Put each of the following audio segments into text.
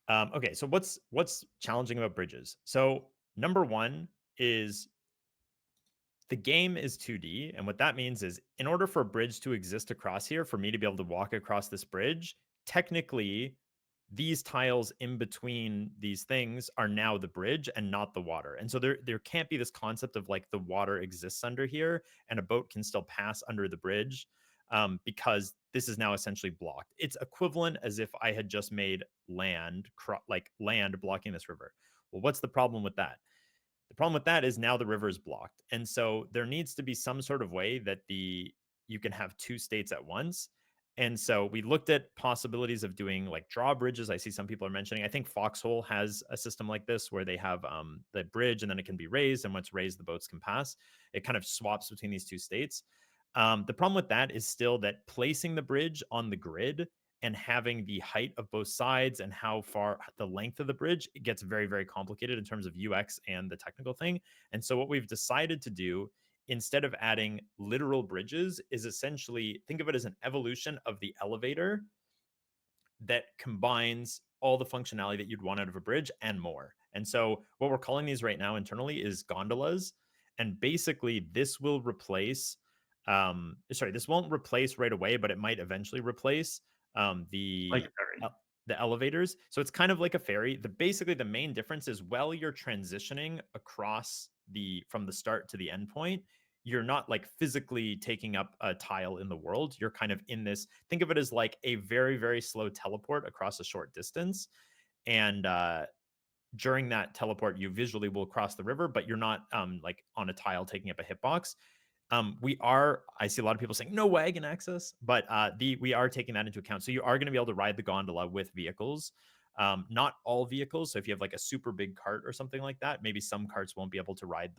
Okay, so what's challenging about bridges? So number one is the game is 2D, and what that means is in order for a bridge to exist across here, for me to be able to walk across this bridge, technically these tiles in between these things are now the bridge and not the water. And so there can't be this concept of like the water exists under here and a boat can still pass under the bridge, because this is now essentially blocked. It's equivalent as if I had just made land, like land blocking this river. Well, what's the problem with that? The problem with that is now the river is blocked. And so there needs to be some sort of way that you can have two states at once. And so we looked at possibilities of doing like drawbridges. I see some people are mentioning. I think Foxhole has a system like this where they have the bridge and then it can be raised. And once raised, the boats can pass. It kind of swaps between these two states. The problem with that is still that placing the bridge on the grid and having the height of both sides and how far the length of the bridge, it gets very, very complicated in terms of UX and the technical thing. And so what we've decided to do instead of adding literal bridges is essentially think of it as an evolution of the elevator that combines all the functionality that you'd want out of a bridge and more. And so what we're calling these right now internally is gondolas. And basically this will replace this won't replace right away, but it might eventually replace Like a ferry. the elevators. So it's kind of like a ferry. Basically the main difference is while you're transitioning across the from the start to the end point, you're not like physically taking up a tile in the world. You're kind of in this, think of it as like a very, very slow teleport across a short distance. And during that teleport, you visually will cross the river, but you're not like on a tile taking up a hitbox. I see a lot of people saying no wagon access, but we are taking that into account. So you are going to be able to ride the gondola with vehicles. Not all vehicles. So if you have like a super big cart or something like that, maybe some carts won't be able to ride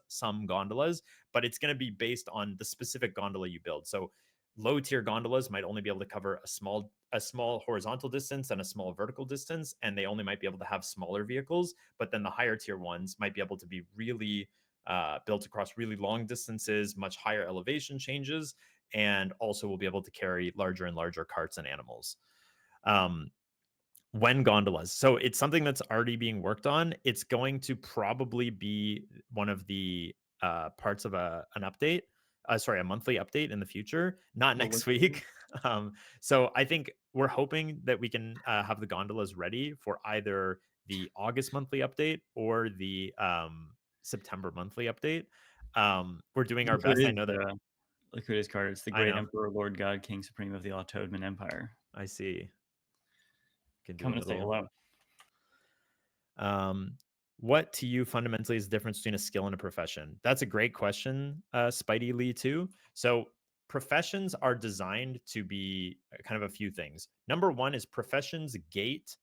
some gondolas, but it's going to be based on the specific gondola you build. So low tier gondolas might only be able to cover a small horizontal distance and a small vertical distance, and they only might be able to have smaller vehicles. But then the higher tier ones might be able to be really built across really long distances, much higher elevation changes, and also will be able to carry larger and larger carts and animals. Um, when gondolas. So it's something that's already being worked on. It's going to probably be one of the parts of an update. A monthly update in the future, not What next was it? week. So I think we're hoping that we can have the gondolas ready for either the August monthly update or the September monthly update. We're doing our Look who it best. I is, know that look who it is, Carter. It's the I great know. Emperor, Lord God, King Supreme of the Ottoman Empire. I see. Can do a Coming to say little. hello. Um, what to you fundamentally is the difference between a skill and a profession? That's a great question, Spidey Lee, too. So, professions are designed to be kind of a few things. Number one is professions gate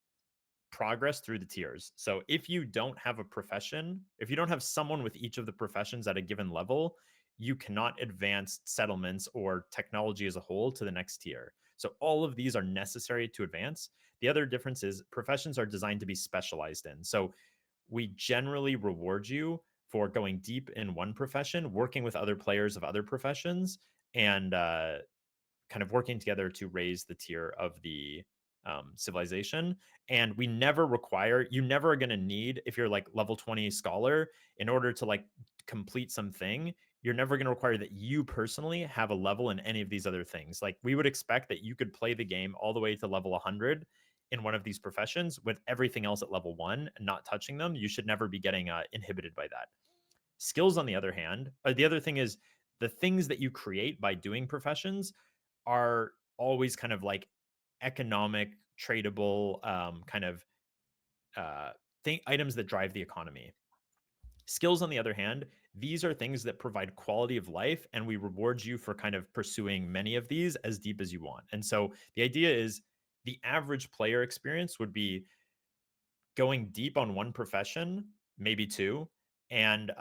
progress through the tiers. So, if you don't have a profession, if you don't have someone with each of the professions at a given level, you cannot advance settlements or technology as a whole to the next tier. So, all of these are necessary to advance. The other difference is professions are designed to be specialized in. So, we generally reward you for going deep in one profession, working with other players of other professions, and kind of working together to raise the tier of the civilization. And we never require, you never are going to need, if you're like level 20 scholar, in order to like complete something, you're never going to require that you personally have a level in any of these other things. Like we would expect that you could play the game all the way to level 100 in one of these professions with everything else at level 1 and not touching them. You should never be getting inhibited by that. Skills, on the other hand, the other thing is the things that you create by doing professions are always kind of like economic, tradable, kind of items that drive the economy. Skills, on the other hand, these are things that provide quality of life, and we reward you for kind of pursuing many of these as deep as you want. And so the idea is the average player experience would be going deep on one profession, maybe two, and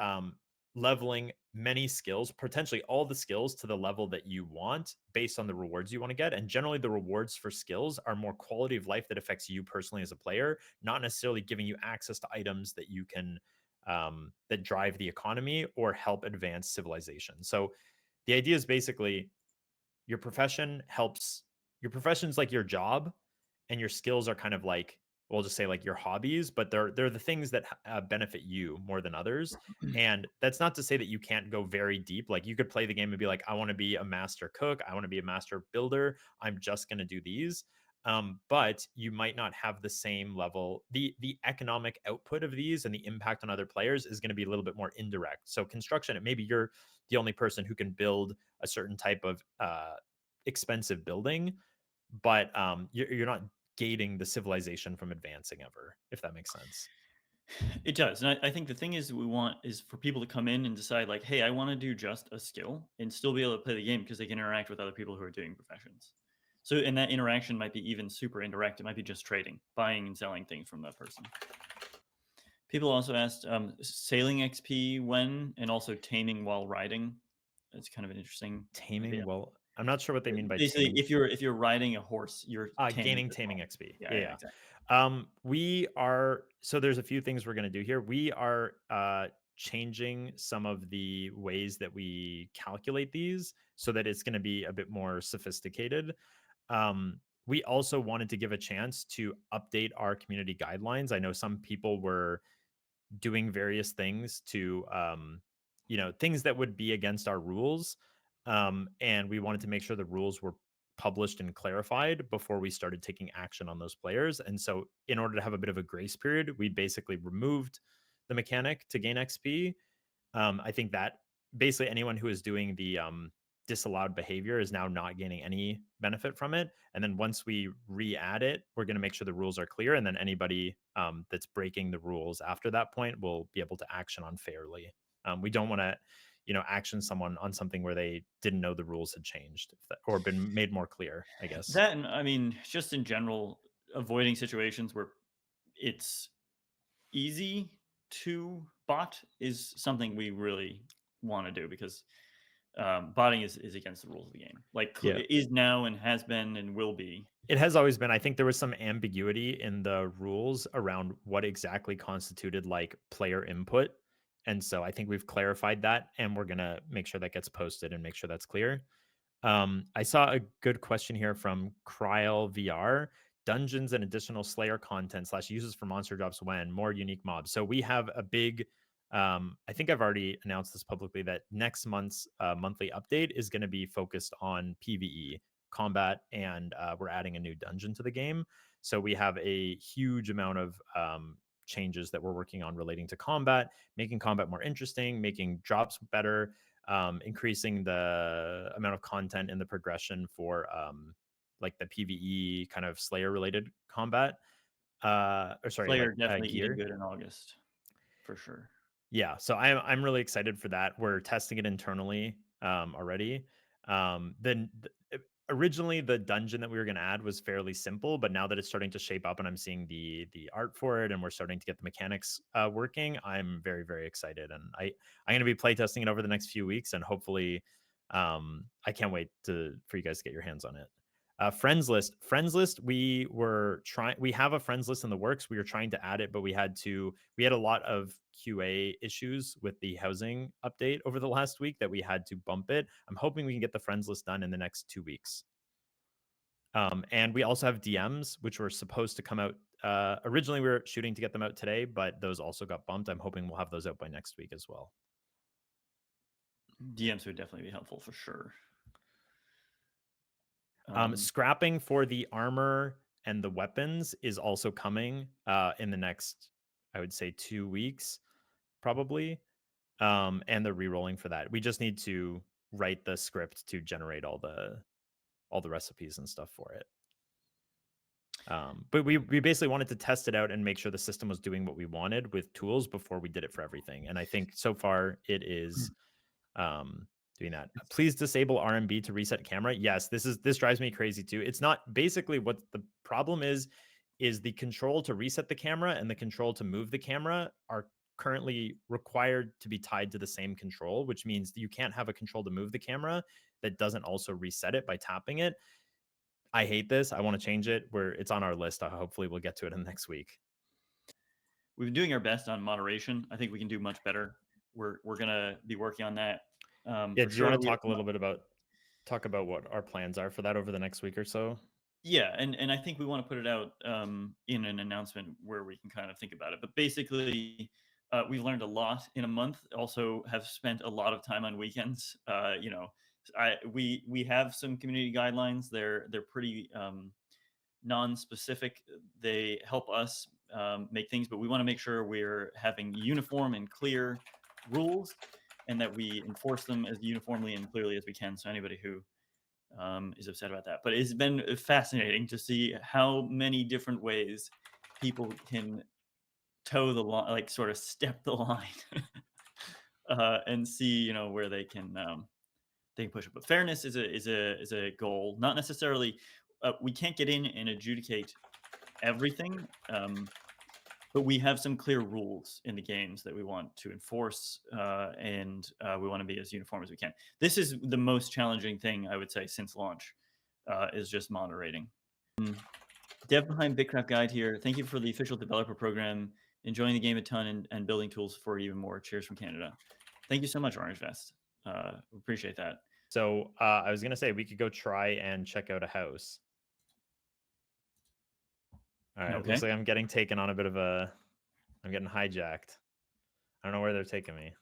leveling many skills, potentially all the skills to the level that you want based on the rewards you want to get. And generally, the rewards for skills are more quality of life that affects you personally as a player, not necessarily giving you access to items that you can that drive the economy or help advance civilization. So the idea is basically your profession helps. Your profession's like your job, and your skills are kind of like we'll just say like your hobbies, but they're the things that benefit you more than others. And that's not to say that you can't go very deep. Like you could play the game and be like, I want to be a master cook, I want to be a master builder. I'm just going to do these. But you might not have the same level. The economic output of these and the impact on other players is going to be a little bit more indirect. So construction, maybe you're the only person who can build a certain type of expensive building, but you're not gating the civilization from advancing ever, if that makes sense. It does, and I think the thing is we want is for people to come in and decide like, hey, I want to do just a skill and still be able to play the game because they can interact with other people who are doing professions. So, and that interaction might be even super indirect. It might be just trading, buying and selling things from that person. People also asked sailing XP when, and also taming while riding. That's kind of an interesting idea. Taming, well, I'm not sure what they mean by Basically, taming. if you're riding a horse, you're taming Gaining as taming well. XP. Yeah, Yeah, yeah, yeah. exactly. We are so there's a few things we're going to do here. We are changing some of the ways that we calculate these so that it's going to be a bit more sophisticated. We also wanted to give a chance to update our community guidelines. I know some people were doing various things to things that would be against our rules, and we wanted to make sure the rules were published and clarified before we started taking action on those players. And so in order to have a bit of a grace period, we basically removed the mechanic to gain XP. I think that basically anyone who is doing the disallowed behavior is now not gaining any benefit from it. And then once we re-add it, we're going to make sure the rules are clear. And then anybody that's breaking the rules after that point will be able to action unfairly. We don't want to, action someone on something where they didn't know the rules had changed or been made more clear, I guess. That and I mean, just in general, avoiding situations where it's easy to bot is something we really want to do because botting is against the rules of the game. Like Yeah. it is now and has been and will be. It has always been. I think there was some ambiguity in the rules around what exactly constituted like player input. And so I think we've clarified that and we're going to make sure that gets posted and make sure that's clear. I saw a good question here from Cryle VR. Dungeons and additional Slayer content slash uses for monster drops when more unique mobs. So we have a big. I think I've already announced this publicly that next month's monthly update is going to be focused on PVE combat, and we're adding a new dungeon to the game. So we have a huge amount of changes that we're working on relating to combat, making combat more interesting, making drops better, increasing the amount of content in the progression for like the PVE kind of Slayer related combat. Or sorry, Slayer like definitely eating gear. good in August for sure. Yeah, so I'm really excited for that. We're testing it internally already. Then originally the dungeon that we were going to add was fairly simple, but now that it's starting to shape up and I'm seeing the art for it and we're starting to get the mechanics working, I'm very very excited. And I'm going to be playtesting it over the next few weeks, and hopefully, I can't wait for you guys to get your hands on it. Friends list. We have a friends list in the works. We were trying to add it, but we had a lot of QA issues with the housing update over the last week that we had to bump it. I'm hoping we can get the friends list done in the next 2 weeks. And we also have DMs, which were supposed to come out. Originally, we were shooting to get them out today, but those also got bumped. I'm hoping we'll have those out by next week as well. DMs would definitely be helpful for sure. Scrapping for the armor and the weapons is also coming in the next, I would say, 2 weeks, probably. And the re-rolling for that. We just need to write the script to generate all the recipes and stuff for it. But we basically wanted to test it out and make sure the system was doing what we wanted with tools before we did it for everything. And I think so far it is doing that. Please disable RMB to reset camera. Yes, this drives me crazy too. It's not basically what the problem is the control to reset the camera and the control to move the camera are currently required to be tied to the same control, which means you can't have a control to move the camera that doesn't also reset it by tapping it. I hate this. I want to change it. It's on our list. Hopefully we'll get to it in the next week. We've been doing our best on moderation. I think we can do much better. We're gonna be working on that. Yeah, For do you sure. want to talk a little bit about what our plans are for that over the next week or so? Yeah, and I think we want to put it out in an announcement where we can kind of think about it. But basically, we've learned a lot in a month. Also, have spent a lot of time on weekends. We have some community guidelines. They're pretty non-specific. They help us make things, but we want to make sure we're having uniform and clear rules, and that we enforce them as uniformly and clearly as we can. So anybody who is upset about that. But it's been fascinating to see how many different ways people can toe the line, like sort of step the line, and see where they can push it. But fairness is a goal, not necessarily. We can't get in and adjudicate everything. But we have some clear rules in the games that we want to enforce, and we want to be as uniform as we can. This is the most challenging thing I would say since launch, is just moderating. Dev behind BitCraft guide here. Thank you for the official developer program. Enjoying the game a ton and building tools for even more. Cheers from Canada. Thank you so much, Orange Vest. Appreciate that. So I was gonna say we could go try and check out a house. All right, Okay. looks like I'm getting taken on a bit of a. I'm getting hijacked. I don't know where they're taking me.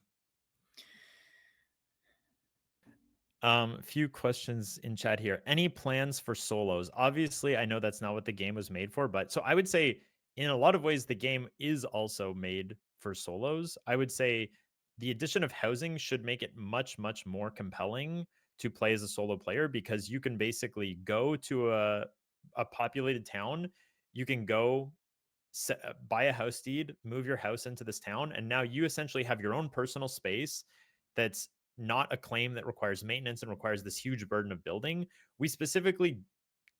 Few questions in chat here. Any plans for solos? Obviously, I know that's not what the game was made for, but so I would say in a lot of ways the game is also made for solos. I would say the addition of housing should make it much more compelling to play as a solo player because you can basically go to a populated town, you can go buy a house deed, move your house into this town, and now you essentially have your own personal space that's not a claim that requires maintenance and requires this huge burden of building. We specifically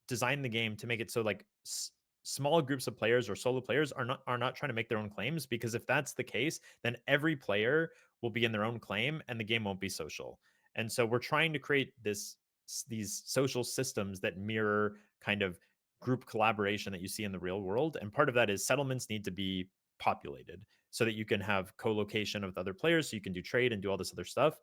designed the game to make it so like small groups of players or solo players are not trying to make their own claims, because if that's the case, then every player will be in their own claim and the game won't be social. And so we're trying to create these social systems that mirror kind of group collaboration that you see in the real world. And part of that is settlements need to be populated so that you can have co-location with other players, so you can do trade and do all this other stuff.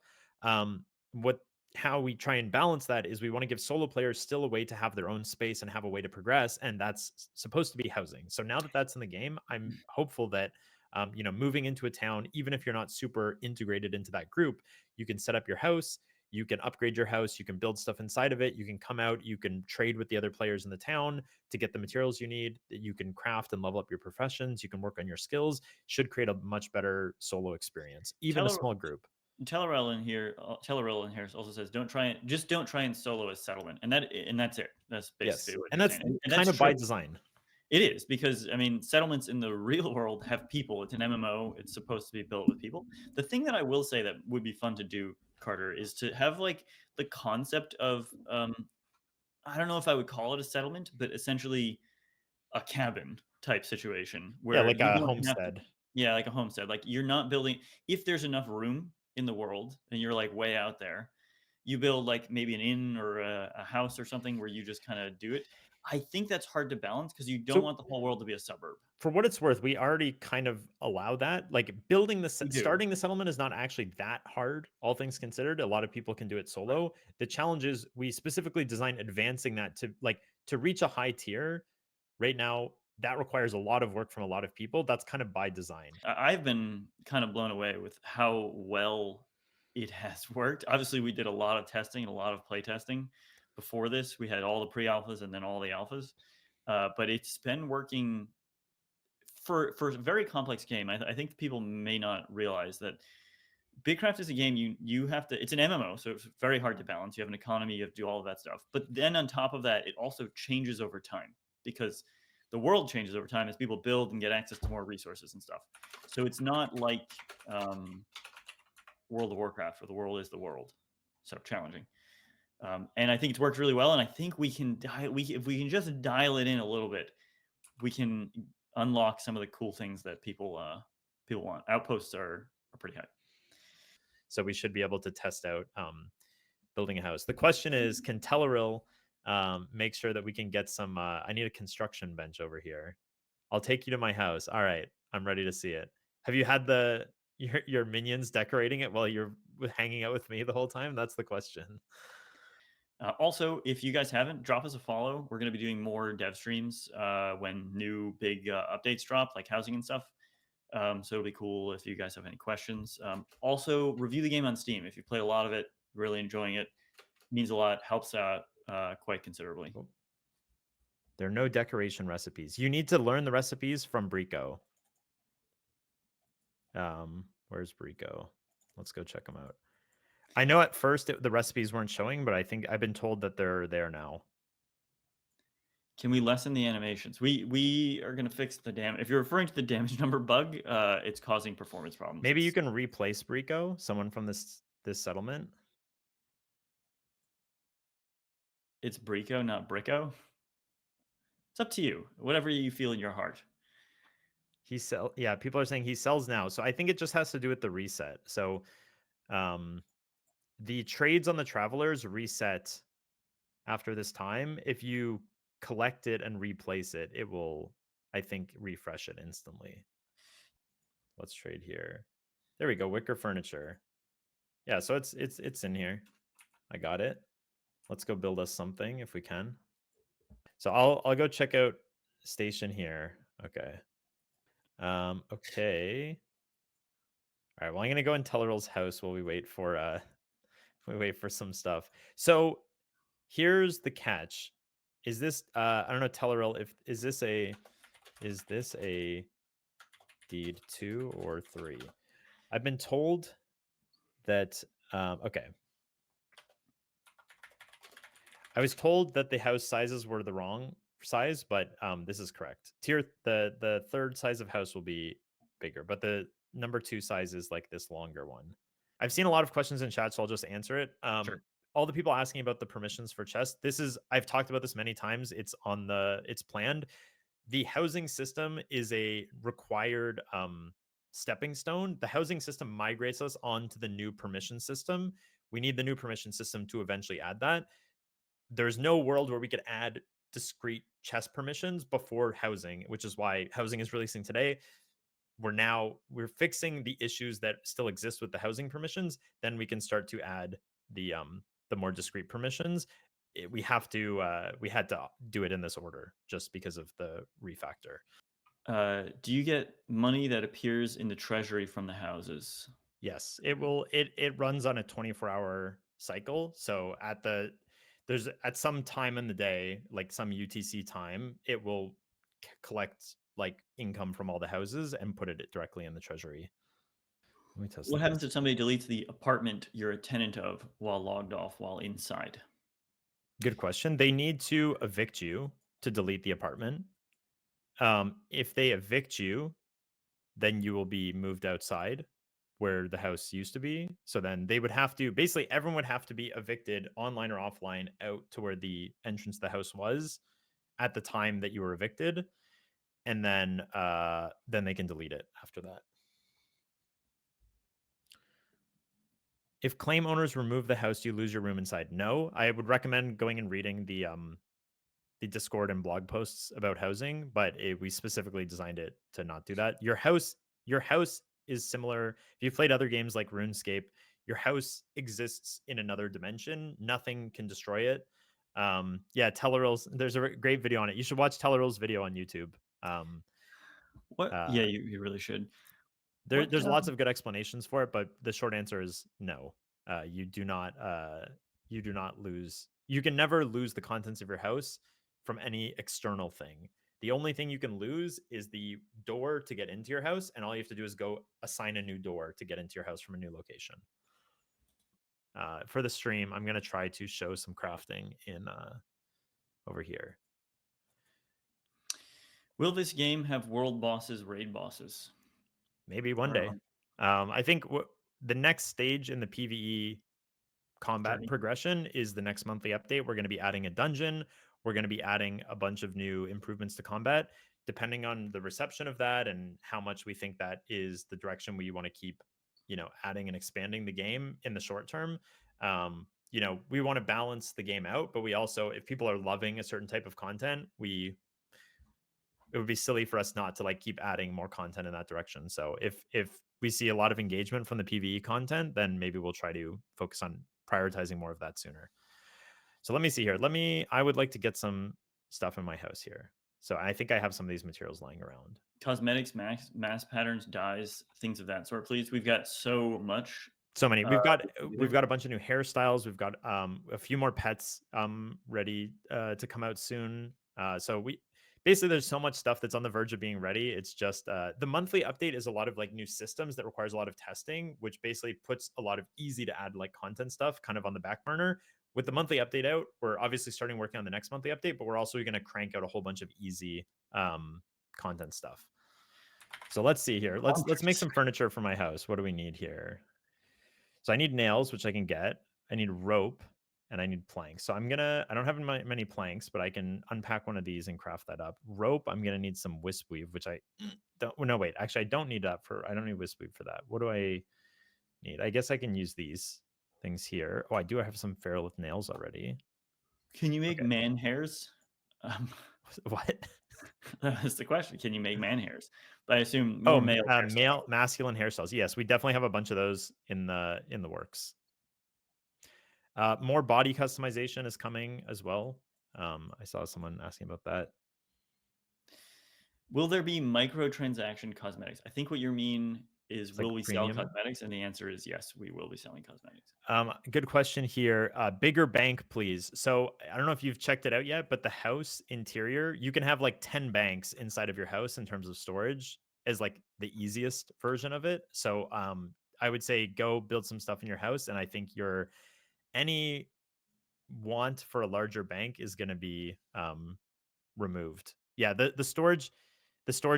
What how we try and balance that is we want to give solo players still a way to have their own space and have a way to progress, and that's supposed to be housing. So now that that's in the game, I'm hopeful that moving into a town, even if you're not super integrated into that group, you can set up your house, you can upgrade your house, you can build stuff inside of it, you can come out, you can trade with the other players in the town to get the materials you need, you can craft and level up your professions, you can work on your skills. Should create a much better solo experience, even a Teller small group. Tellerell in here also says, don't try and solo a settlement," and that's it. That's Yes, basically what and he's that's saying, and kind that's of by true. design. It is, because I mean, settlements in the real world have people. It's an MMO. It's supposed to be built with people. The thing that I will say that would be fun to do, Carter, is to have like the concept of I don't know if I would call it a settlement, but essentially a cabin type situation Yeah, where like you a don't have to. homestead. Yeah, like a homestead. Like you're not building, if there's enough room in the world and you're like way out there, you build like maybe an inn or a house or something where you just kind of do it. I think that's hard to balance because you don't So want the whole world to be a suburb. for what it's worth, we already kind of allow that. Like We do. starting the settlement is not actually that hard, all things considered. A lot of people can do it solo. The challenge is we specifically designed advancing that to reach a high tier. Right now, that requires a lot of work from a lot of people. That's kind of by design. I've been kind of blown away with how well it has worked. Obviously, we did a lot of testing and a lot of play testing before this. We had all the pre-alphas and then all the alphas, but it's been working for a very complex game. I think people may not realize that BitCraft is a game you have to. It's an MMO, so it's very hard to balance. You have an economy, you have to do all of that stuff. But then on top of that, it also changes over time because the world changes over time as people build and get access to more resources and stuff. So it's not like World of Warcraft, where the world is the world. So challenging. And I think it's worked really well. And I think we can if we can just dial it in a little bit, we can unlock some of the cool things that people want. Outposts are pretty high. So we should be able to test out building a house. The question is, can Telleril make sure that we can get some? I need a construction bench over here. I'll take you to my house. All right, I'm ready to see it. Have you had your minions decorating it while you're hanging out with me the whole time? That's the question. Also, if you guys haven't, drop us a follow. We're going to be doing more dev streams when new big updates drop, like housing and stuff. So it'll be cool if you guys have any questions. Also, review the game on Steam. If you played a lot of it, really enjoying it, means a lot, helps out quite considerably. Cool. There are no decoration recipes. You need to learn the recipes from Brico. Where's Brico? Let's go check them out. I know at first the recipes weren't showing, but I think I've been told that they're there now. Can we lessen the animations? We are going to fix the damage. If you're referring to the damage number bug, it's causing performance problems. Maybe you can replace Brico, someone from this settlement. It's Brico, not Bricko. It's up to you. Whatever you feel in your heart. Yeah, people are saying he sells now. So I think it just has to do with the reset. So the trades on the travelers reset after this time. If you collect it and replace it, it will, I think, refresh it instantly. Let's trade here. There we go. Wicker furniture. Yeah, so it's in here. I got it. Let's go build us something if we can. So I'll go check out station here. Okay. Okay. All right. Well, I'm gonna go in Tellerill's house while we wait for some stuff. So here's the catch. Is this I don't know, Tellerill, if is this a deed 2 or 3? I've been told that okay. I was told that the house sizes were the wrong size, but this is correct. The third size of house will be bigger, but the number 2 size is like this longer one. I've seen a lot of questions in chat, so I'll just answer it. Sure. All the people asking about the permissions for chests. I've talked about this many times. It's planned. The housing system is a required stepping stone. The housing system migrates us onto the new permission system. We need the new permission system to eventually add that. There's no world where we could add discrete chest permissions before housing, which is why housing is releasing today. We're fixing the issues that still exist with the housing permissions. Then we can start to add the more discrete permissions. We had to do it in this order just because of the refactor. Do you get money that appears in the treasury from the houses? Yes, it will. It runs on a 24-hour cycle. So at some time in the day, like some UTC time, it will collect like income from all the houses and put it directly in the treasury. Let me test What happens this. if somebody deletes the apartment you're a tenant of while logged off while inside? Good question. They need to evict you to delete the apartment. If they evict you, then you will be moved outside where the house used to be. So then they would have to basically everyone would have to be evicted online or offline out to where the entrance to the house was at the time that you were evicted. And then they can delete it after that. If claim owners remove the house, you lose your room inside. No, I would recommend going and reading the Discord and blog posts about housing, but we specifically designed it to not do that. Your house is similar. If you've played other games like RuneScape, your house exists in another dimension. Nothing can destroy it. Yeah, Tellerill's. There's a great video on it. You should watch Tellerill's video on YouTube. What? Yeah, you really should. There's lots of good explanations for it, but the short answer is no. You do not lose. You can never lose the contents of your house from any external thing. The only thing you can lose is the door to get into your house, and all you have to do is go assign a new door to get into your house from a new location. For the stream, I'm going to try to show some crafting in over here. Will this game have world bosses, raid bosses? Maybe one day. I think the next stage in the PvE combat progression is the next monthly update. We're going to be adding a dungeon. We're going to be adding a bunch of new improvements to combat. Depending on the reception of that and how much we think that is the direction we want to keep, adding and expanding the game in the short term. We want to balance the game out, but we also, if people are loving a certain type of content, it would be silly for us not to like keep adding more content in that direction. So if we see a lot of engagement from the PvE content, then maybe we'll try to focus on prioritizing more of that sooner. So let me see here. I would like to get some stuff in my house here. So I think I have some of these materials lying around. Cosmetics, mass patterns, dyes, things of that sort, please. We've got so much. So many. Uh, We've got a bunch of new hairstyles. We've got a few more pets ready to come out soon. So we basically there's so much stuff that's on the verge of being ready. It's just the monthly update is a lot of like new systems that requires a lot of testing, which basically puts a lot of easy to add like content stuff kind of on the back burner. With the monthly update out, we're obviously starting working on the next monthly update, but we're also going to crank out a whole bunch of easy content stuff. So let's see here. Let's make some furniture for my house. What do we need here? So I need nails, which I can get. I need rope and I need planks. So I don't have many planks, but I can unpack one of these and craft that up. Rope, I'm going to need some wisp weave, which I don't, no, wait, actually I don't need I don't need wisp weave for that. What do I need? I guess I can use these things here. Oh, I do have some ferrolith nails already. Can you make Okay. man hairs? What? That's the question. Can you make man hairs? But I assume more male hairstyles. masculine hairstyles. Yes, we definitely have a bunch of those in the works. More body customization is coming as well. I saw someone asking about that. Will there be microtransaction cosmetics? I think what you mean is, It's like will we sell premium. cosmetics? And the answer is yes, we will be selling cosmetics. Good question here. Bigger bank, please. So I don't know if you've checked it out yet, but the house interior, you can have like 10 banks inside of your house in terms of storage as like the easiest version of it. So I would say go build some stuff in your house. And I think any want for a larger bank is going to be removed. Yeah, the storage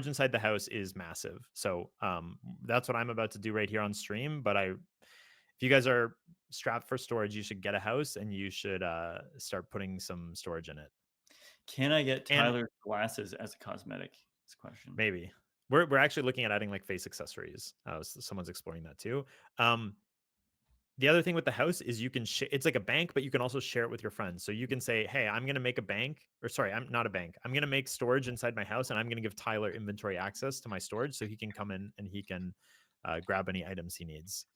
inside the house is massive. So that's what I'm about to do right here on stream. But if you guys are strapped for storage, you should get a house and you should start putting some storage in it. Can I get And Tyler's glasses as a cosmetic? This question. maybe we're actually looking at adding like face accessories. Someone's exploring that too. The other thing with the house is you can it's like a bank, but you can also share it with your friends. So you can say, hey, I'm going to make a bank, or sorry, I'm not a bank. I'm going to make storage inside my house and I'm going to give Tyler inventory access to my storage so he can come in and he can grab any items he needs.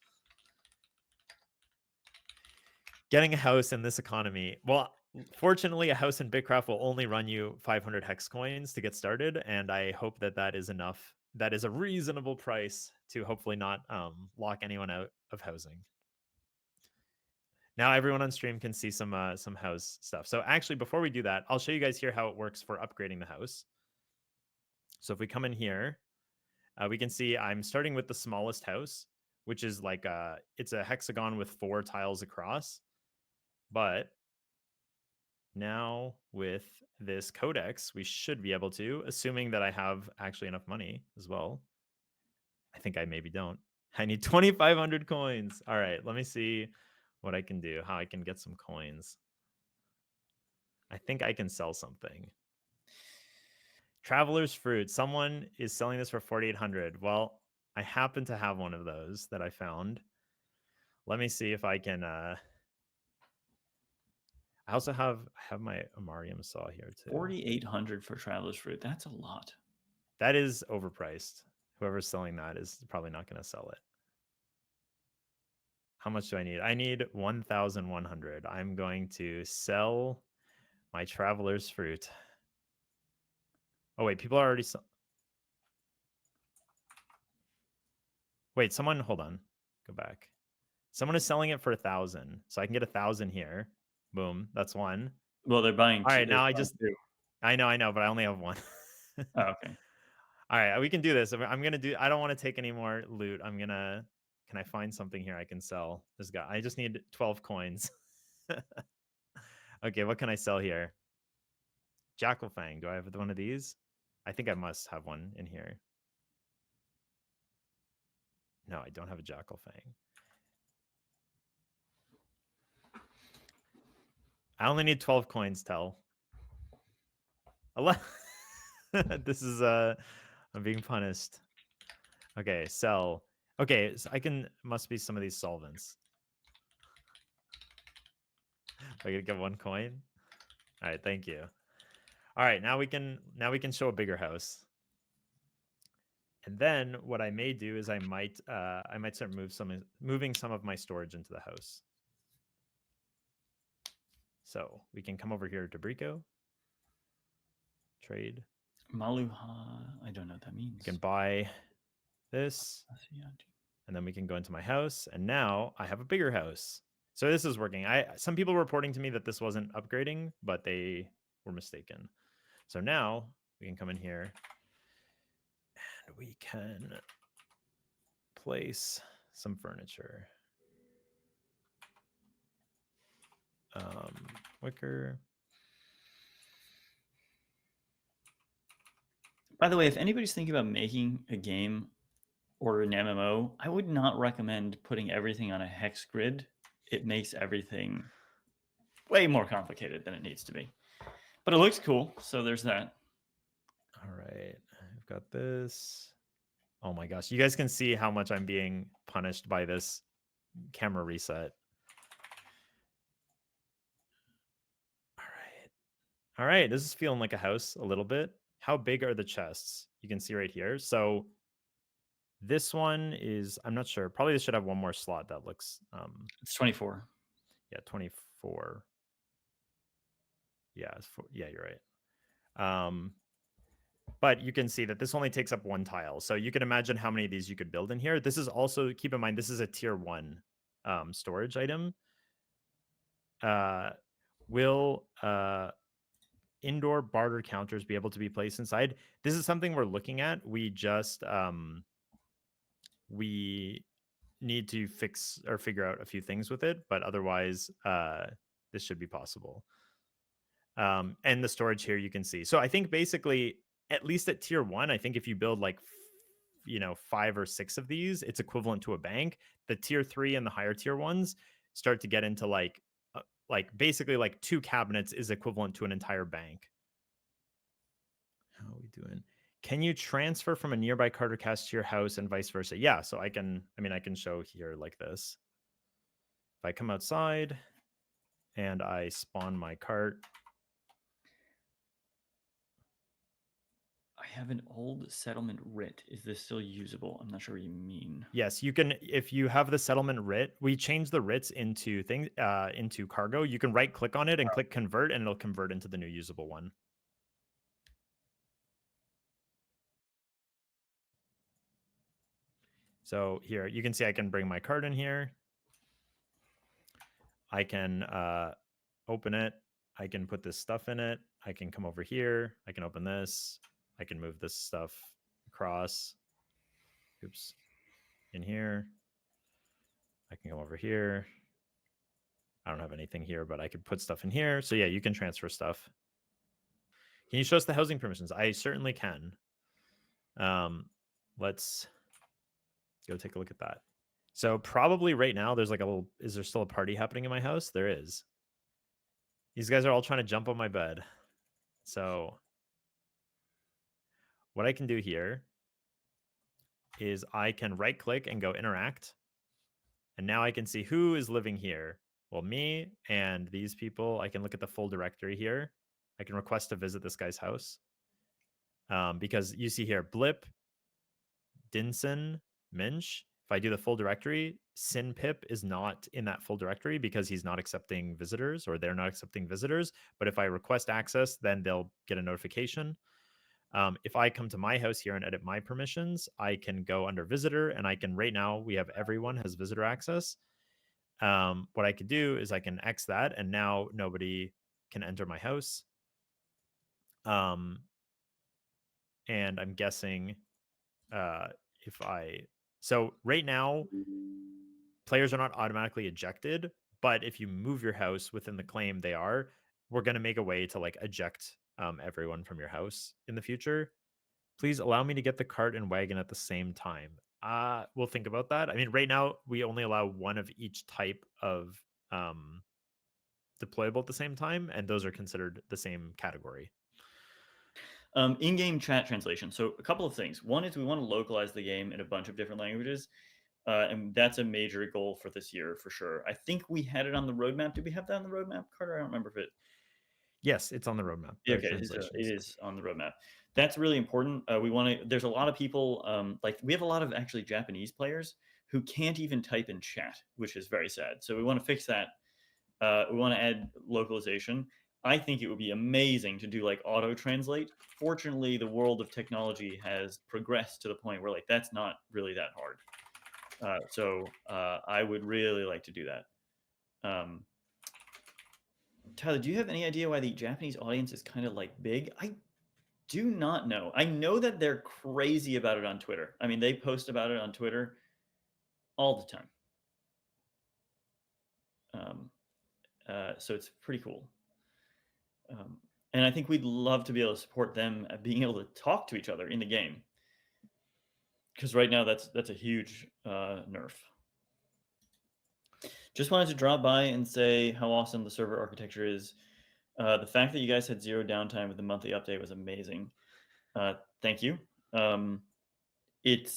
Getting a house in this economy. Well, fortunately, a house in BitCraft will only run you 500 hex coins to get started. And I hope that is enough. That is a reasonable price to hopefully not lock anyone out of housing. Now everyone on stream can see some house stuff. So actually, before we do that, I'll show you guys here how it works for upgrading the house. So if we come in here, we can see I'm starting with the smallest house, which is like it's a hexagon with 4 tiles across. But now with this codex, we should be able to, assuming that I have actually enough money as well. I think I maybe don't. I need 2,500 coins. All right, let me see what I can do, how I can get some coins. I think I can sell something. Traveler's Fruit. Someone is selling this for 4,800. Well, I happen to have one of those that I found. Let me see if I can. I also have my Amarium saw here too. 4,800 for Traveler's Fruit. That's a lot. That is overpriced. Whoever's selling that is probably not going to sell it. How much do I need? I need 1,100. I'm going to sell my Traveler's Fruit. Oh, wait. People are already... Wait, someone... Hold on. Go back. Someone is selling it for 1,000. So I can get 1,000 here. Boom. That's one. Well, they're buying All right, now two. I know, but I only have one. Oh, okay. All right, we can do this. I'm going to do... I don't want to take any more loot. I'm going to... Can I find something here I can sell? This guy. I just need 12 coins. Okay, what can I sell here? Jackal Fang. Do I have one of these? I think I must have one in here. No, I don't have a Jackal Fang. I only need 12 coins, Tell. This is I'm being punished. Okay, sell. Okay, so must be some of these solvents. I could get 1 coin. All right, thank you. All right, now we can show a bigger house. And then what I may do is I might start moving some of my storage into the house. So we can come over here to Brico, trade. Maluha, I don't know what that We means. can buy this, and then we can go into my house, and now I have a bigger house. So this is working. Some people were reporting to me that this wasn't upgrading, but they were mistaken. So now we can come in here and we can place some furniture. Wicker. By the way, if anybody's thinking about making a game or an MMO, I would not recommend putting everything on a hex grid. It makes everything way more complicated than it needs to be. But it looks cool, so there's that. All right, I've got this. Oh my gosh, you guys can see how much I'm being punished by this camera reset. All right, this is feeling like a house a little bit. How big are the chests? You can see right here. So this one is, I'm not sure. Probably this should have one more slot that looks It's 24. Yeah, 24. Yeah, yeah, you're right. But you can see that this only takes up one tile. So you can imagine how many of these you could build in here. This is also, keep in mind, this is a tier 1 storage item. Will indoor barter counters be able to be placed inside? This is something we're looking at. We just we need to fix or figure out a few things with it, but otherwise this should be possible. And the storage here you can see. So I think basically, at least at tier 1, I think if you build like 5 or 6 of these, it's equivalent to a bank. The tier 3 and the higher tier ones start to get into like basically like 2 cabinets is equivalent to an entire bank. How are we doing? Can you transfer from a nearby cart or cache to your house and vice versa? Yeah, so I can show here like this. If I come outside and I spawn my cart. I have an old settlement writ. Is this still usable? I'm not sure what you mean. Yes, you can. If you have the settlement writ, we change the writs into into cargo. You can right click on it and click convert, and it'll convert into the new usable one. So here you can see I can bring my card in here. I can open it. I can put this stuff in it. I can come over here. I can open this. I can move this stuff across. Oops. In here. I can come over here. I don't have anything here, but I could put stuff in here. So yeah, you can transfer stuff. Can you show us the housing permissions? I certainly can. Let's go take a look at that. So probably right now there's like a little, is there still a party happening in my house? There is. These guys are all trying to jump on my bed. So what I can do here is I can right click and go interact. And now I can see who is living here. Well, me and these people. I can look at the full directory here. I can request to visit this guy's house. Because you see here, Blip, Dinson, Minch. If I do the full directory, SinPip is not in that full directory because he's not accepting visitors, or they're not accepting visitors. But if I request access, then they'll get a notification. If I come to my house here and edit my permissions, I can go under visitor, and I can, right now we have everyone has visitor access. What I could do is I can X that, and now nobody can enter my house. And I'm guessing so right now players are not automatically ejected, but if you move your house within the claim, we're going to make a way to like eject everyone from your house in the future. Please allow me to get the cart and wagon at the same time. We'll think about that. I mean, right now we only allow one of each type of deployable at the same time, and those are considered the same category. In-game chat translation. So a couple of things. One is we want to localize the game in a bunch of different languages. And that's a major goal for this year for sure. I think we had it on the roadmap. Did we have that on the roadmap, Carter? I don't remember if it. Yes, it's on the roadmap. Okay, it is on the roadmap. That's really important. We want to. There's a lot of people. Like we have a lot of actually Japanese players who can't even type in chat, which is very sad. So we want to fix that. We want to add localization. I think it would be amazing to do like auto translate. Fortunately, the world of technology has progressed to the point where like that's not really that hard. So I would really like to do that. Um, Tyler, do you have any idea why the Japanese audience is kind of like big? I do not know. I know that they're crazy about it on Twitter. I mean, they post about it on Twitter all the time. Um, so it's pretty cool. And I think we'd love to be able to support them at being able to talk to each other in the game. Because right now that's a huge nerf. Just wanted to drop by and say how awesome the server architecture is. The fact that you guys had zero downtime with the monthly update was amazing. Thank you. Um, it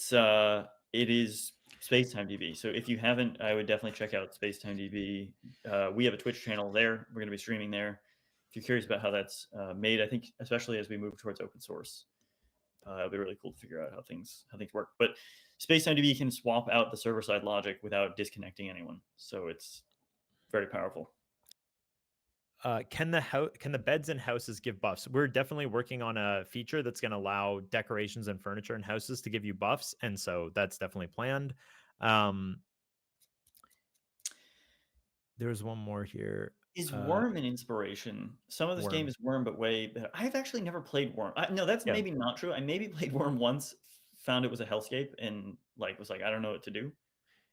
is Spacetime DB. So if you haven't, I would definitely check out Spacetime DB. We have a Twitch channel there. We're going to be streaming there. If you're curious about how that's made, I think especially as we move towards open source, it'll be really cool to figure out how things work. But Spacetime DB can swap out the server side logic without disconnecting anyone, so it's very powerful. Can the beds in houses give buffs? We're definitely working on a feature that's going to allow decorations and furniture in houses to give you buffs, and so that's definitely planned. There's one more here. Is Worm an inspiration? Some of this game Worm. is Worm, but way better. I've actually never played Worm. No, that's Yeah. maybe not true. I maybe played Worm once, found it was a hellscape, and like was like, I don't know what to do.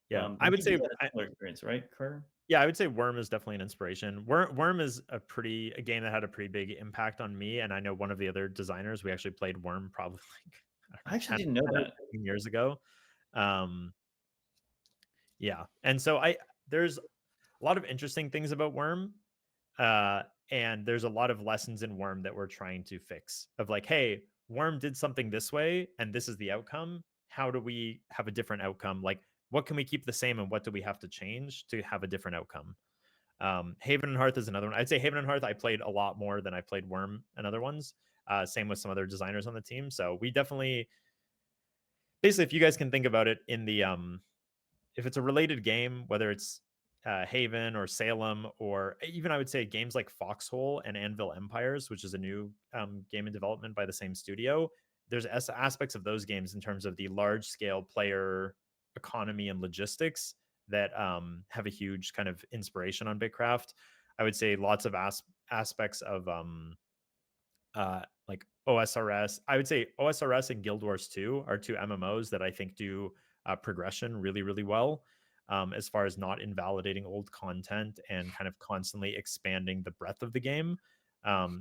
Yeah. But I would maybe say you had a similar experience, right, Carter? yeah, I would say Worm is definitely an inspiration. Worm is a game that had a pretty big impact on me, and I know one of the other designers. We actually played Worm probably like I don't I know, actually 10, didn't know 10 or that. 15 years ago. Um, yeah, and so there's a lot of interesting things about Worm, uh, and there's a lot of lessons in Worm that we're trying to fix. Of like, hey, Worm did something this way, and this is the outcome. How do we have a different outcome? Like, what can we keep the same, and what do we have to change to have a different outcome? Haven and Hearth is another one. I'd say Haven and Hearth I played a lot more than I played Worm and other ones. Same with some other designers on the team. So we definitely, basically, if you guys can think about it in the if it's a related game, whether it's Haven or Salem, or even I would say games like Foxhole and Anvil Empires, which is a new game in development by the same studio. There's aspects of those games in terms of the large scale player economy and logistics that have a huge kind of inspiration on BitCraft. I would say lots of aspects of like OSRS. I would say OSRS and Guild Wars 2 are two MMOs that I think do progression really, really well, as far as not invalidating old content and kind of constantly expanding the breadth of the game.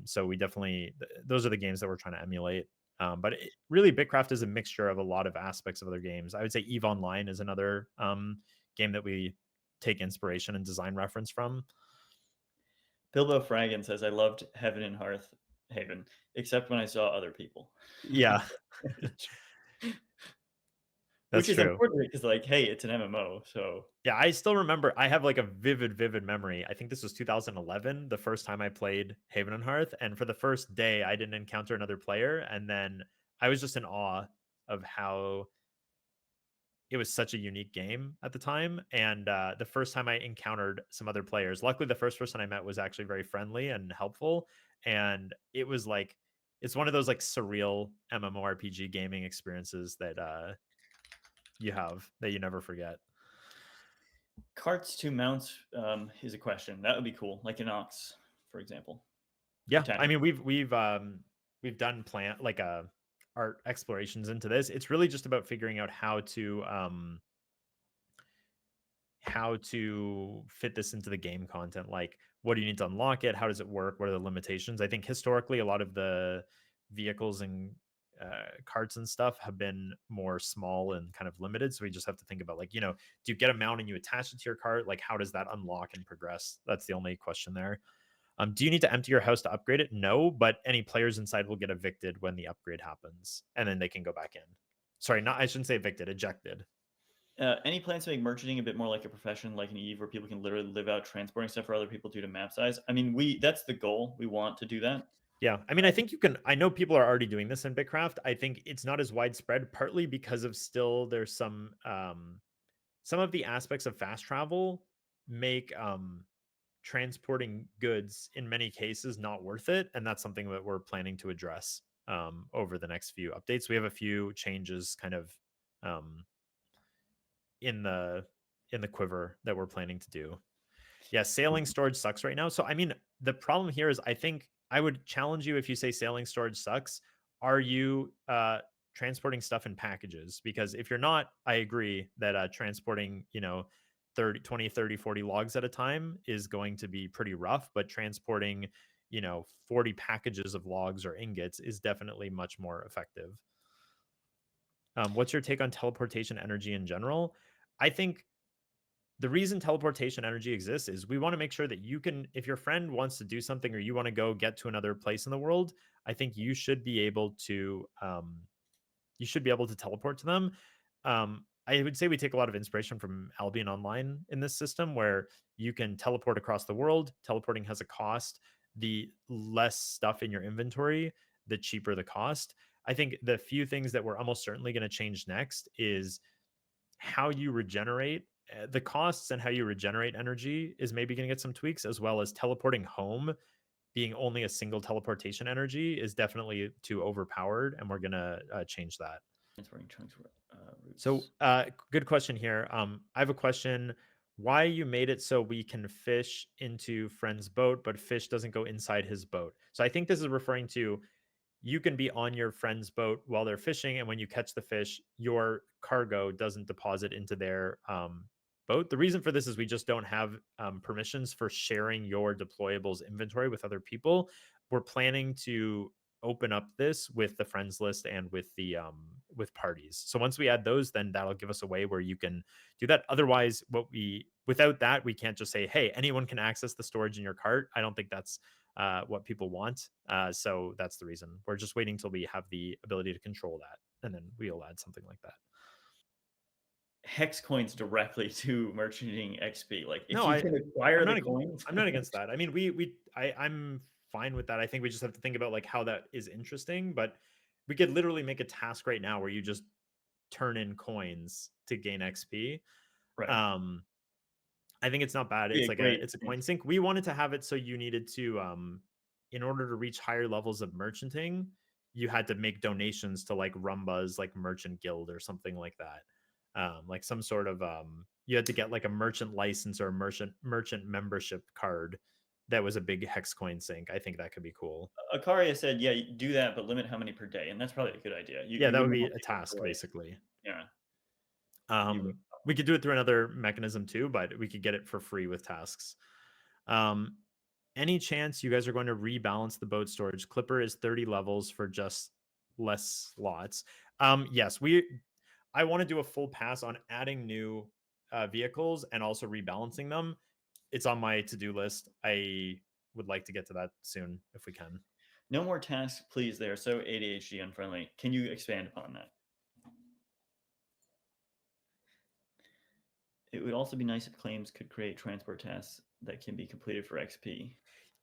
So we definitely, those are the games that we're trying to emulate. But really, Bitcraft is a mixture of a lot of aspects of other games. I would say EVE Online is another game that we take inspiration and design reference from. Bilbo Fragan says, I loved Heaven and Hearth Haven, except when I saw other people. Yeah, Which that's is true. unfortunate because, like, hey, it's an MMO. So Yeah, I still remember. I have like a vivid memory. I think this was 2011, the first time I played Haven and Hearth, and for the first day, I didn't encounter another player, and then I was just in awe of how it was such a unique game at the time. And the first time I encountered some other players, luckily, the first person I met was actually very friendly and helpful, and it was like it's one of those like surreal MMORPG gaming experiences that you have that you never forget. carts to mounts is a question. That would be cool, like an ox, for example. Yeah, I Attachment. mean we've done plant like art explorations into this. It's really just about figuring out how to fit this into the game content. Like, what do you need to unlock it? How does it work? What are the limitations? I think historically, a lot of the vehicles and carts and stuff have been more small and kind of limited. So we just have to think about like, do you get a mount and you attach it to your cart? Like, how does that unlock and progress? That's the only question there. Do you need to empty your house to upgrade it? No, but any players inside will get evicted when the upgrade happens, and then they can go back in. Sorry, not I shouldn't say evicted, ejected. Any plans to make merchanting a bit more like a profession, like an Eve, where people can literally live out transporting stuff for other people due to map size? I mean, that's the goal. We want to do that. Yeah, I mean, I think you can. I know people are already doing this in Bitcraft. I think it's not as widespread, partly because of still there's some of the aspects of fast travel make transporting goods in many cases not worth it, and that's something that we're planning to address over the next few updates. We have a few changes kind of um, in the quiver that we're planning to do. Yeah, sailing storage sucks right now. So I mean, the problem here is I think I would challenge you if you say sailing storage sucks. Are you transporting stuff in packages? Because if you're not, I agree that transporting, 30, 20, 30, 40 logs at a time is going to be pretty rough, but transporting, 40 packages of logs or ingots is definitely much more effective. What's your take on teleportation energy in general? I think the reason teleportation energy exists is we want to make sure that you can, if your friend wants to do something or you want to go get to another place in the world, I think you should be able to teleport to them. I would say we take a lot of inspiration from Albion Online in this system, where you can teleport across the world. Teleporting has a cost. The less stuff in your inventory, the cheaper the cost. I think the few things that we're almost certainly going to change next is how you regenerate. The costs and how you regenerate energy is maybe going to get some tweaks, as well as teleporting home being only a single teleportation energy is definitely too overpowered, and we're going to change that. Transporting chunks So, routes. good question here. I have a question. Why you made it so we can fish into friend's boat, but fish doesn't go inside his boat? So I think this is referring to you can be on your friend's boat while they're fishing, and when you catch the fish, your cargo doesn't deposit into their boat. The reason for this is we just don't have permissions for sharing your deployables inventory with other people. We're planning to open up this with the friends list and with the with parties. So once we add those, then that'll give us a way where you can do that. Otherwise, without that, we can't just say, hey, anyone can access the storage in your cart. I don't think that's what people want. So that's the reason. We're just waiting till we have the ability to control that, and then we'll add something like that. Hex coins directly to merchanting XP. Like if No, you can I'm acquire the not coins, I'm not against that. I mean, I'm fine with that. I think we just have to think about like how that is interesting, but we could literally make a task right now where you just turn in coins to gain XP. right? Um, I think it's not bad. Be It's a like great it's a thing. coin sink. We wanted to have it so you needed to in order to reach higher levels of merchanting, you had to make donations to like Rumba's like merchant guild or something like that. Like some sort of you had to get like a merchant license or a merchant membership card that was a big hex coin sink. I think that could be cool. Akaria said, "Yeah, do that, but limit how many per day," and that's probably a good idea. You Yeah, you that would wouldn't be want a people task to like, basically. yeah, be right. We could do it through another mechanism too, but we could get it for free with tasks. Um, any chance you guys are going to rebalance the boat storage? Clipper is 30 levels for just less slots. Yes, I want to do a full pass on adding new vehicles and also rebalancing them. It's on my to-do list. I would like to get to that soon if we can. No more tasks, please. They are so ADHD unfriendly. Can you expand upon that? It would also be nice if claims could create transport tasks that can be completed for XP.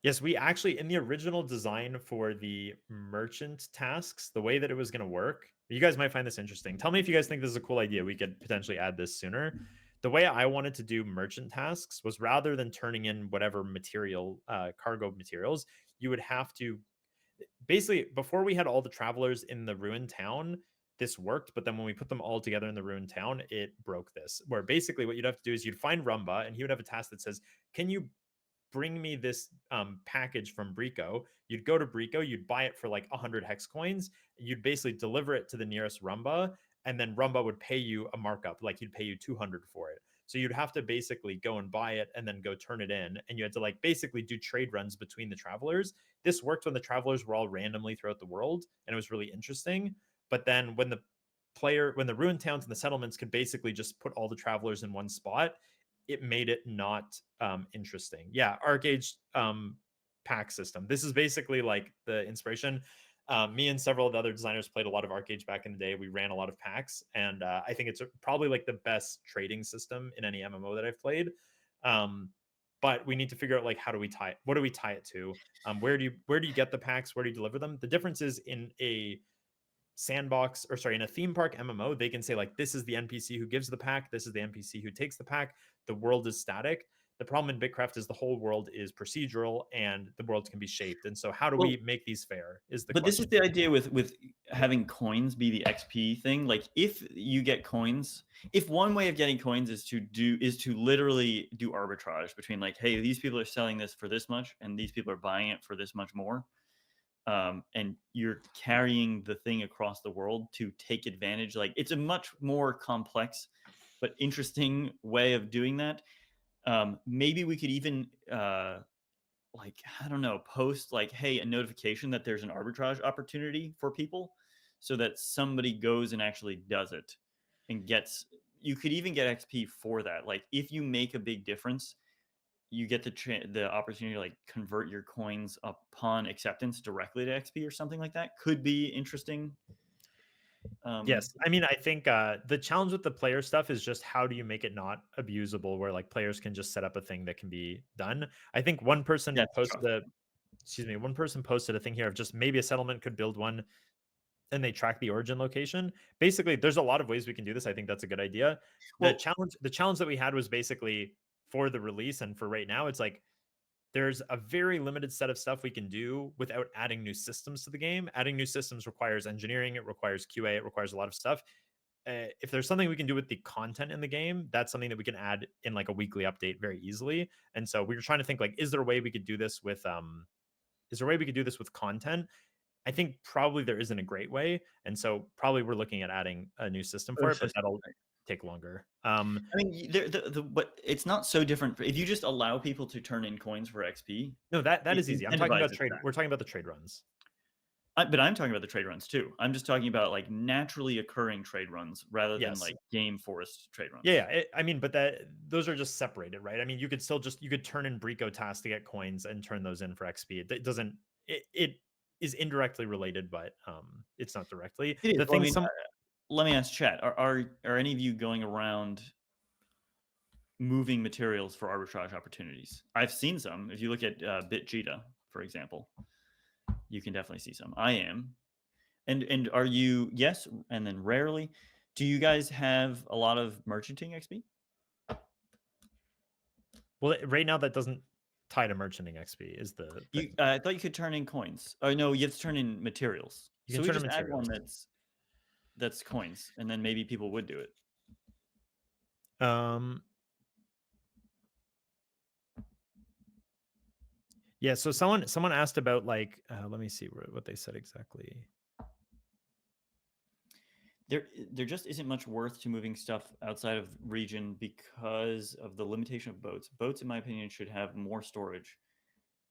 Yes, we actually, in the original design for the merchant tasks, the way that it was going to work, you guys might find this interesting. Tell me if you guys think this is a cool idea. We could potentially add this sooner. The way I wanted to do merchant tasks was rather than turning in whatever material, cargo materials, you would have to basically, before we had all the travelers in the ruined town, this worked. But then when we put them all together in the ruined town, it broke this. Where basically what you'd have to do is you'd find Rumba and he would have a task that says, can you bring me this package from Brico? You'd go to Brico, you'd buy it for like 100 hex coins, you'd basically deliver it to the nearest Rumba, and then Rumba would pay you a markup, like he'd pay you 200 for it. So you'd have to basically go and buy it and then go turn it in, and you had to like basically do trade runs between the travelers. This worked when the travelers were all randomly throughout the world, and it was really interesting. But then when the ruined towns and the settlements could basically just put all the travelers in one spot, it made it not interesting. Yeah, ArcAge pack system. This is basically like the inspiration. Me and several of the other designers played a lot of ArcAge back in the day. We ran a lot of packs, and I think it's probably like the best trading system in any MMO that I've played. But we need to figure out like how do we tie it? What do we tie it to? Where do you get the packs? Where do you deliver them? The difference is in a sandbox, or sorry, in a theme park MMO, they can say like, this is the NPC who gives the pack, this is the NPC who takes the pack. The world is static. the problem in BitCraft is the whole world is procedural and the world can be shaped. And so how do Well, we make these fair is the but this is question. the idea with having coins be the XP thing. Like if you get coins, if one way of getting coins is to literally do arbitrage between like, hey, these people are selling this for this much and these people are buying it for this much more. And you're carrying the thing across the world to take advantage. Like it's a much more complex but interesting way of doing that. Maybe we could even like I don't know, post like, hey, a notification that there's an arbitrage opportunity for people, so that somebody goes and actually does it and gets. You could even get XP for that. Like if you make a big difference, you get the opportunity to like convert your coins upon acceptance directly to XP or something like that. Could be interesting. Um, Yes. I mean, I think the challenge with the player stuff is just how do you make it not abusable where like players can just set up a thing that can be done. I think one person that's posted tough. one person posted a thing here of just maybe a settlement could build one and they track the origin location. Basically, there's a lot of ways we can do this. I think that's a good idea. Well, The challenge that we had was basically for the release and for right now, it's like there's a very limited set of stuff we can do without adding new systems to the game. Adding new systems requires engineering, it requires QA, it requires a lot of stuff. If there's something we can do with the content in the game, that's something that we can add in like a weekly update very easily. And so we were trying to think like, is there a way we could do this with content? I think probably there isn't a great way, and so probably we're looking at adding a new system for oh, it, but system, that'll right. take longer. I mean, but it's not so different. If you just allow people to turn in coins for XP, No, that it is easy. I'm talking about incentivizes trade. that. We're talking about the trade runs. But I'm talking about the trade runs too. I'm just talking about like naturally occurring trade runs rather than Yes. like game forest trade runs. Yeah, I mean, but those are just separated, right? I mean, you could still just you could turn in Brico tasks to get coins and turn those in for XP. It doesn't. It is indirectly related, but it's not directly. It is. The Well, I thing mean, some let me ask chat: are any of you going around moving materials for arbitrage opportunities? I've seen some. If you look at BitJita, for example, you can definitely see some. I am. And are you yes? And then rarely, do you guys have a lot of merchanting XP? well, right now that doesn't tie to merchanting XP is the You, thing. I thought you could turn in coins. Oh no, you have to turn in materials. You So can we turn in just add one materials. that's coins, and then maybe people would do it. Um, Yeah, so someone asked about like let me see what they said exactly. There just isn't much worth to moving stuff outside of region because of the limitation of boats. Boats, in my opinion, should have more storage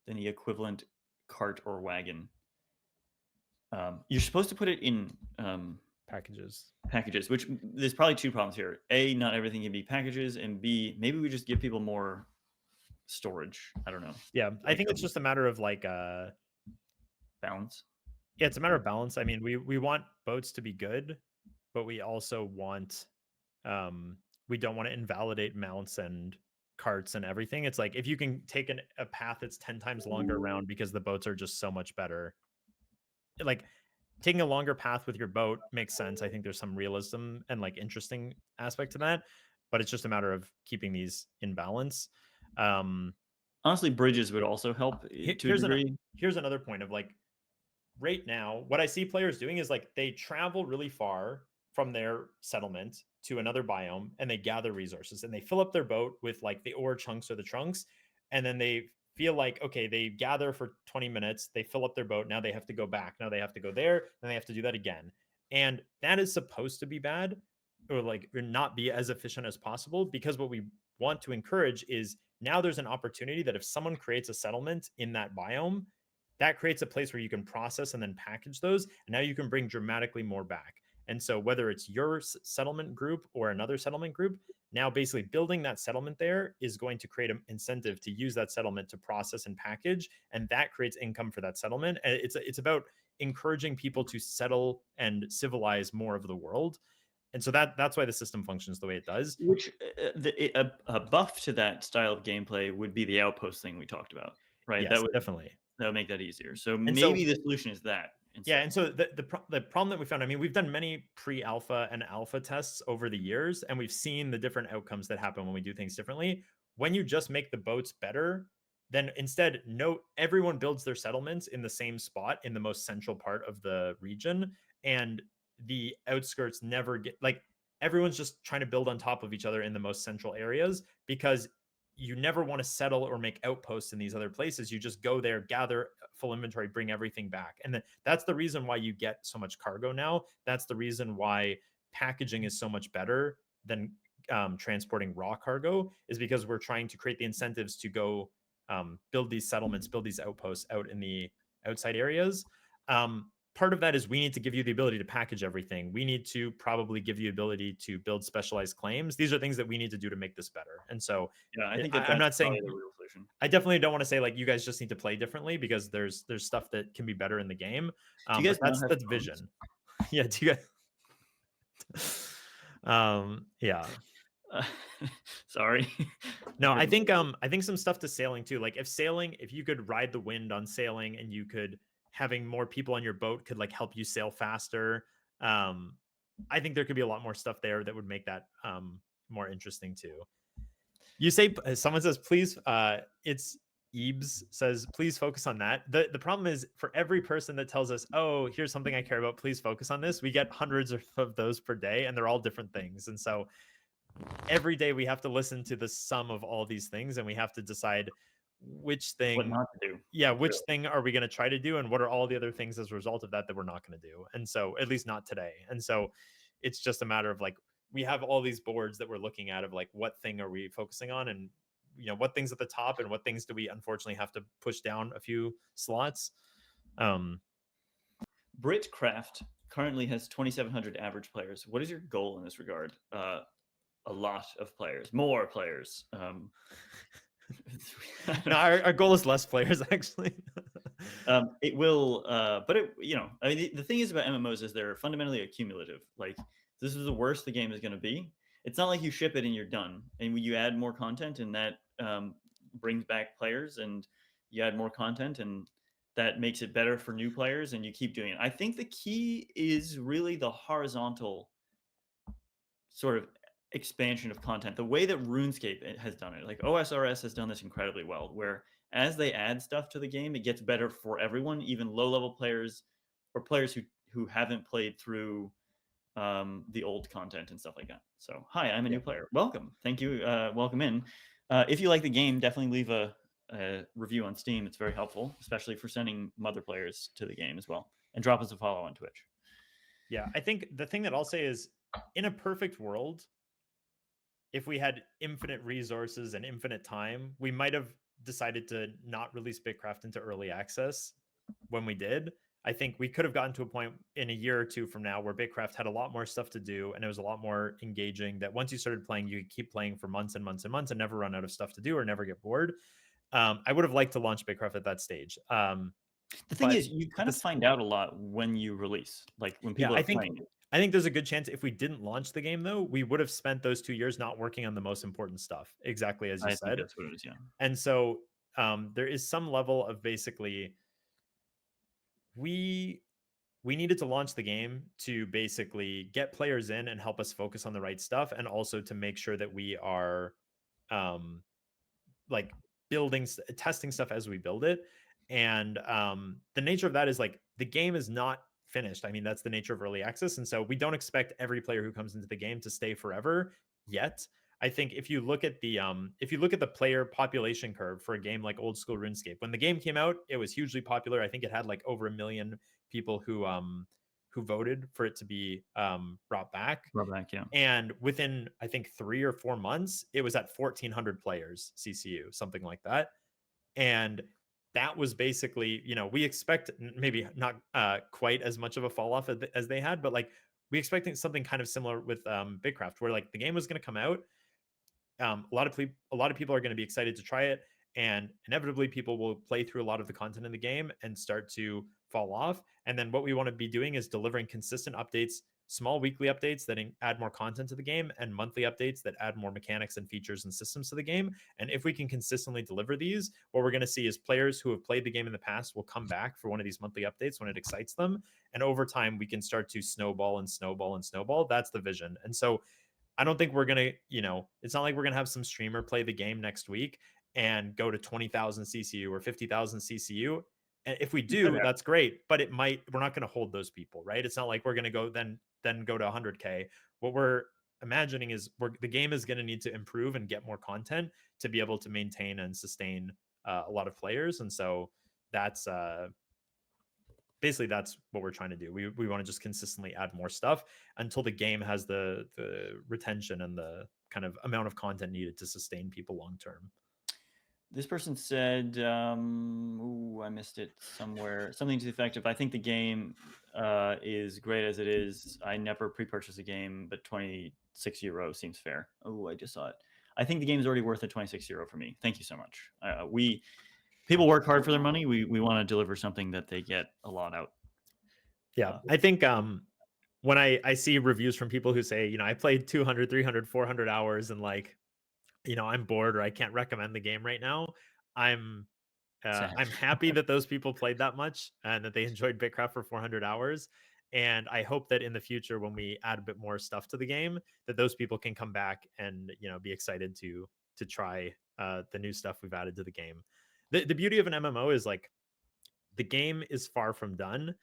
than the equivalent cart or wagon. You're supposed to put it in Packages. packages, which there's probably two problems here. A, not everything can be packages, and B, maybe we just give people more storage. I don't know. Yeah, I Like think it's just a matter of like balance. yeah, it's a matter of balance. I mean, we want boats to be good, but we also want we don't want to invalidate mounts and carts and everything. It's like if you can take a path that's 10 times longer around because the boats are just so much better. Like taking a longer path with your boat makes sense. I think there's some realism and like interesting aspect to that, but it's just a matter of keeping these in balance. Um, Honestly, bridges would also help to a here's degree. here's another point of like right now, what I see players doing is like they travel really far from their settlement to another biome and they gather resources and they fill up their boat with like the ore chunks or the trunks. And then they feel like, okay, they gather for 20 minutes, they fill up their boat. Now they have to go back. Now they have to go there. Then they have to do that again. And that is supposed to be bad or not be as efficient as possible because what we want to encourage is now there's an opportunity that if someone creates a settlement in that biome, that creates a place where you can process and then package those. And now you can bring dramatically more back. And so whether it's your settlement group or another settlement group, now basically building that settlement there is going to create an incentive to use that settlement to process and package. And that creates income for that settlement. And it's about encouraging people to settle and civilize more of the world. And so that's why the system functions the way it does. Which a buff to that style of gameplay would be the outpost thing we talked about, right? Yes, definitely. That would make that easier. So And so maybe the solution is that yeah, instead. and so the problem that we found, I mean, we've done many pre-alpha and alpha tests over the years, and we've seen the different outcomes that happen when we do things differently. when you just make the boats better, then instead, no, everyone builds their settlements in the same spot in the most central part of the region, and the outskirts never get like everyone's just trying to build on top of each other in the most central areas because you never want to settle or make outposts in these other places. You just go there, gather full inventory, bring everything back. And that's the reason why you get so much cargo now. That's the reason why packaging is so much better than transporting raw cargo, is because we're trying to create the incentives to go build these settlements, build these outposts out in the outside areas. Part of that is we need to give you the ability to package everything. We need to probably give you the ability to build specialized claims. These are things that we need to do to make this better. And so Yeah, I think that I'm that's not probably saying, the real solution. I definitely don't want to say like you guys just need to play differently, because there's stuff that can be better in the game. Do you But guys not have that's phones? vision. Yeah. Do you guys? Yeah. Uh, sorry. No, Heard the- I think some stuff to sailing too. Like if you could ride the wind on sailing, and you could, having more people on your boat could like help you sail faster. Um I think there could be a lot more stuff there that would make that more interesting too. You say someone says please it's Ebs says please focus on that. The problem is, for every person that tells us, "Oh, here's something I care about, please focus on this," we get hundreds of those per day, and they're all different things. And so every day we have to listen to the sum of all these things, and we have to decide which what thing, not to do. yeah, which Really. thing are we going to try to do, and what are all the other things as a result of that that we're not going to do. And so, at least not today. And so it's just a matter of like, we have all these boards that we're looking at of like, what thing are we focusing on, and what things at the top, and what things do we unfortunately have to push down a few slots. um BritCraft currently has 2,700 average players. What is your goal in this regard? A lot of players, more players. no, our goal is less players actually. It will, but I mean, the thing is about MMOs is they're fundamentally accumulative. Like, this is the worst the game is going to be. It's not like you ship it and you're done, and you add more content, and that brings back players, and you add more content, and that makes it better for new players, and you keep doing it. I think the key is really the horizontal sort of expansion of content. The way that RuneScape has done it, like OSRS has done this incredibly well, where as they add stuff to the game, it gets better for everyone, even low level players or players who haven't played through the old content and stuff like that. So, hi, I'm a Yeah. new player. Welcome. Thank you. Welcome in. If you like the game, definitely leave a review on Steam. It's very helpful, especially for sending other players to the game as well. And drop us a follow on Twitch. Yeah, I think the thing that I'll say is, in a perfect world, if we had infinite resources and infinite time, we might have decided to not release BitCraft into early access when we did. I think we could have gotten to a point in a year or two from now where BitCraft had a lot more stuff to do, and it was a lot more engaging, that once you started playing, you could keep playing for months and months and months and never run out of stuff to do or never get bored. I would have liked to launch BitCraft at that stage. The thing But is, you kind of this, find out a lot when you release, like when yeah, people are playing it. I think there's a good chance if we didn't launch the game, though, we would have spent those 2 years not working on the most important stuff, exactly as you I think said. that's what it is. Yeah. And so there is some level of basically we we needed to launch the game to basically get players in and help us focus on the right stuff, and also to make sure that we are um, like testing stuff as we build it. And the nature of that is like the game is not finished. I mean, that's the nature of early access, and so we don't expect every player who comes into the game to stay forever yet. I think if you look at the player population curve for a game like old school RuneScape, when the game came out, it was hugely popular. I think it had like over 1 million people who voted for it to be brought back. Brought back, yeah. And within, I think, 3 or 4 months, it was at 1,400 players CCU, something like that. And that was basically, we expect maybe not quite as much of a fall off as they had, but like we expecting something kind of similar with BitCraft, where like the game was going to come out. A lot of people are going to be excited to try it, and inevitably people will play through a lot of the content in the game and start to fall off. And then what we want to be doing is delivering consistent updates, small weekly updates that add more content to the game, and monthly updates that add more mechanics and features and systems to the game. And if we can consistently deliver these, what we're going to see is players who have played the game in the past will come back for one of these monthly updates when it excites them, and over time we can start to snowball and snowball and snowball. That's the vision. And so I don't think we're gonna, it's not like we're gonna have some streamer play the game next week and go to 20,000 CCU or 50,000 CCU. And if we It could do, happen. that's great, but we're not gonna hold those people, right? It's not like we're gonna go then go to 100K. What we're imagining is the game is gonna need to improve and get more content to be able to maintain and sustain a lot of players. And so that's basically that's what we're trying to do. We want to just consistently add more stuff until the game has the retention and the kind of amount of content needed to sustain people long term. This person said, ooh, I missed it somewhere. Something to the effect of, I think the game is great as it is. I never pre-purchase a game, but 26 euro seems fair. Oh, I just saw it. I think the game is already worth the 26 euro for me. Thank you so much. People work hard for their money. We want to deliver something that they get a lot out. Yeah, Uh, I think when I see reviews from people who say, I played 200, 300, 400 hours and like, I'm bored or I can't recommend the game right now, I'm sad. I'm happy that those people played that much and that they enjoyed BitCraft for 400 hours. And I hope that in the future, when we add a bit more stuff to the game, that those people can come back and be excited to try the new stuff we've added to the game. The beauty of an MMO is like the game is far from done.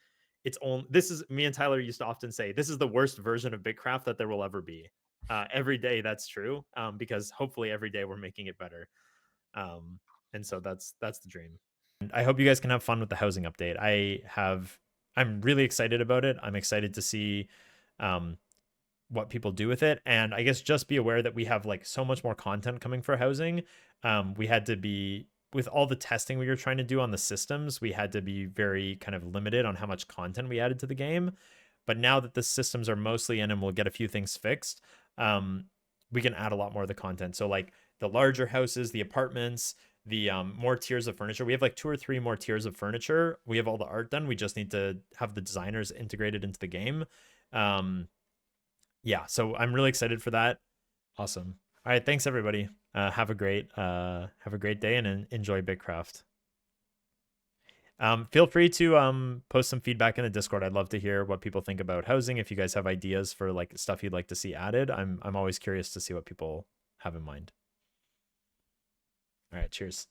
It's only this is me and Tyler used to often say this is the worst version of BitCraft that there will ever be. Every day that's true, because hopefully every day we're making it better. Um, and so that's the dream. And I hope you guys can have fun with the housing update. I'm really excited about it. I'm excited to see um, what people do with it. And I guess just be aware that we have like so much more content coming for housing. We had to be with all the testing we were trying to do on the systems, we had to be very kind of limited on how much content we added to the game. But now that the systems are mostly in and we'll get a few things fixed, we can add a lot more of the content. So like the larger houses, the apartments, the more tiers of furniture. We have like 2 or 3 more tiers of furniture. We have all the art done. We just need to have the designers integrated into the game. Yeah, so I'm really excited for that. Awesome. All right, thanks everybody. Have a great day and enjoy BitCraft. Feel free to post some feedback in the Discord. I'd love to hear what people think about housing. If you guys have ideas for like stuff you'd like to see added, I'm always curious to see what people have in mind. All right, cheers.